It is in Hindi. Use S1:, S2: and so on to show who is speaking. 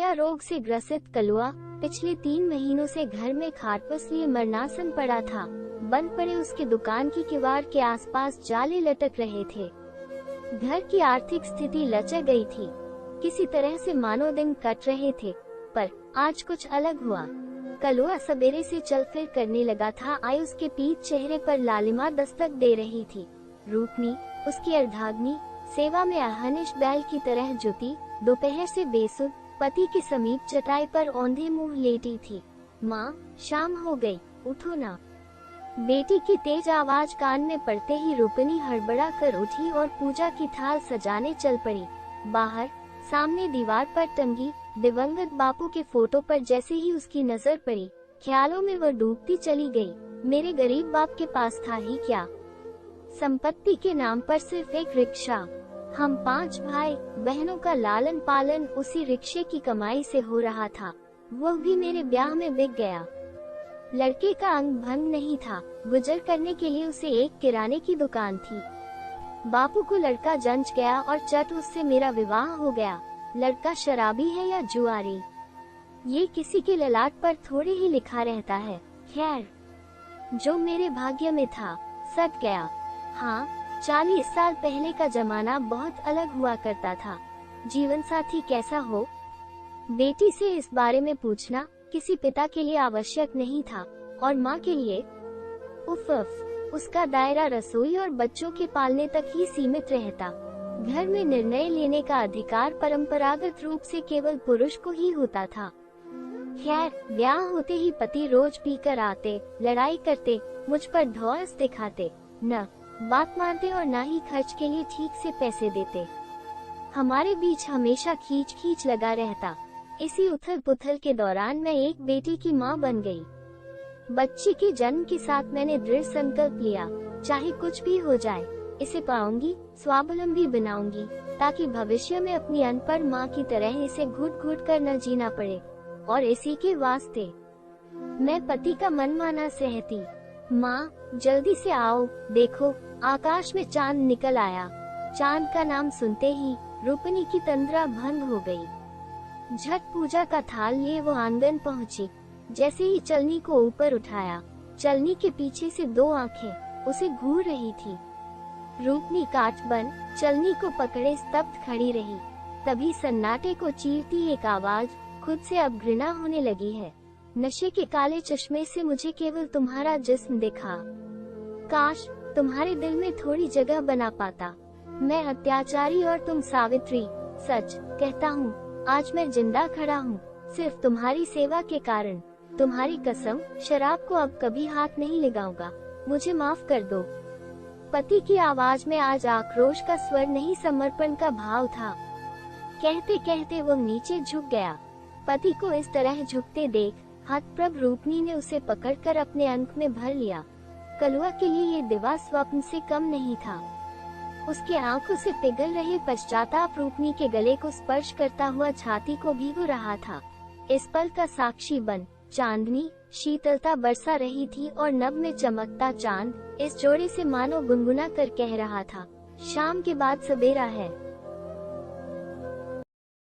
S1: पीलिया रोग से ग्रसित कलुआ पिछले 3 महीनों से घर में खाटपस लिए मरनासन पड़ा था। बंद पड़े उसकी दुकान की किवाड़ के आसपास जाले लटक रहे थे। घर की आर्थिक स्थिति लचक गई थी। किसी तरह से मानो दिन कट रहे थे, पर आज कुछ अलग हुआ। कलुआ सवेरे से चल फिर करने लगा था। आयुष के पीठ चेहरे पर लालिमा दस्तक दे रही थी। रूपनी, उसकी अर्धांगिनी, सेवा में अहनिश बैल की तरह जुटी, दोपहर से बेसुध पति के समीप चटाई पर औंधे मुंह लेटी थी। माँ, शाम हो गई, उठो ना। बेटी की तेज आवाज कान में पड़ते ही रूपनी हड़बड़ा कर उठी और पूजा की थाल सजाने चल पड़ी। बाहर सामने दीवार पर टंगी दिवंगत बापू के फोटो पर जैसे ही उसकी नजर पड़ी, ख्यालों में वह डूबती चली गई। मेरे गरीब बाप के पास था ही क्या, संपत्ति के नाम पर सिर्फ एक रिक्शा। हम 5 भाई बहनों का लालन पालन उसी रिक्शे की कमाई से हो रहा था। वह भी मेरे ब्याह में बिक गया। लड़के का अंग भंग नहीं था, गुजर करने के लिए उसे एक किराने की दुकान थी। बापू को लड़का जंच गया और चट उससे मेरा विवाह हो गया। लड़का शराबी है या जुआरी, ये किसी के ललाट पर थोड़े ही लिखा रहता है। खैर, जो मेरे भाग्य में था सट गया। हाँ, 40 साल पहले का जमाना बहुत अलग हुआ करता था। जीवन साथी कैसा हो, बेटी से इस बारे में पूछना किसी पिता के लिए आवश्यक नहीं था, और माँ के लिए उफ, उसका दायरा रसोई और बच्चों के पालने तक ही सीमित रहता। घर में निर्णय लेने का अधिकार परंपरागत रूप से केवल पुरुष को ही होता था। खैर, ब्याह होते ही पति रोज पीकर आते, लड़ाई करते, मुझ पर धौंस दिखाते, न बात मानते और न ही खर्च के लिए ठीक से पैसे देते। हमारे बीच हमेशा खींच खींच लगा रहता। इसी उथल पुथल के दौरान मैं एक बेटी की माँ बन गई। बच्ची के जन्म के साथ मैंने दृढ़ संकल्प लिया, चाहे कुछ भी हो जाए, इसे पाऊंगी, स्वावलंबी बनाऊंगी, ताकि भविष्य में अपनी अनपढ़ माँ की तरह इसे घुट घुट कर न जीना पड़े। और इसी के वास्ते मैं पति का मनमाना सहती। माँ, जल्दी से आओ, देखो आकाश में चांद निकल आया। चांद का नाम सुनते ही रूपनी की तंद्रा भंग हो गई। झट पूजा का थाल लिए वो आंगन पहुँची। जैसे ही चलनी को ऊपर उठाया, चलनी के पीछे से 2 आंखें उसे घूर रही थी। रूपनी काठ बन चलनी को पकड़े स्तब्ध खड़ी रही। तभी सन्नाटे को चीरती एक आवाज, खुद से अब घृणा होने लगी है। नशे के काले चश्मे से मुझे केवल तुम्हारा जिस्म दिखा। काश तुम्हारे दिल में थोड़ी जगह बना पाता। मैं अत्याचारी और तुम सावित्री। सच कहता हूँ, आज मैं जिंदा खड़ा हूँ, सिर्फ तुम्हारी सेवा के कारण। तुम्हारी कसम, शराब को अब कभी हाथ नहीं लगाऊंगा। मुझे माफ कर दो। पति की आवाज में आज आक्रोश का स्वर नहीं, समर्पण का भाव था। कहते कहते वो नीचे झुक गया। पति को इस तरह झुकते देख हतप्रभ रूपनी ने उसे पकड़कर अपने अंक में भर लिया। कलुआ के लिए ये दिवा स्वप्न से कम नहीं था। उसके आंखों से पिघल रहे पश्चाताप रूपनी के गले को स्पर्श करता हुआ छाती को भिगो रहा था। इस पल का साक्षी बन चांदनी शीतलता बरसा रही थी और नभ में चमकता चांद इस जोड़े से मानो गुनगुना कर कह रहा था, शाम के बाद सवेरा है।